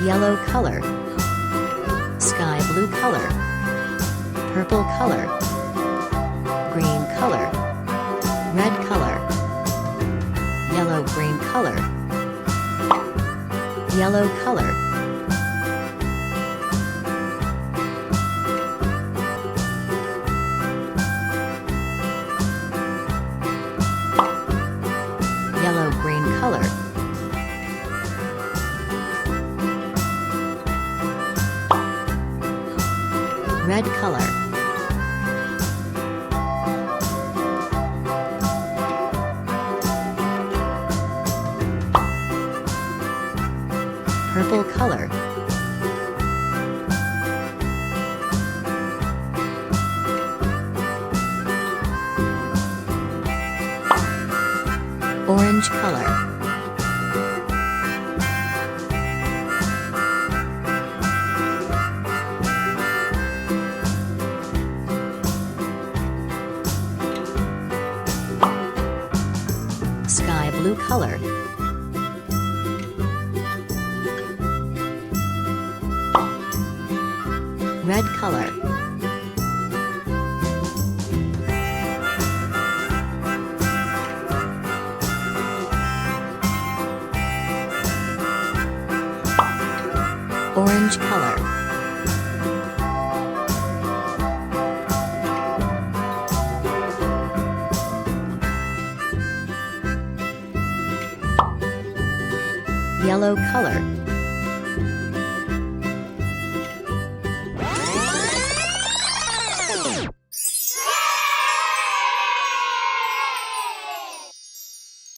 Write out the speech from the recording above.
yellow color, sky blue color, purple color, green color, red color, yellow green color, yellow color, yellow green color, red color, purple color, orange color, sky blue color, red color, orange color, yellow color,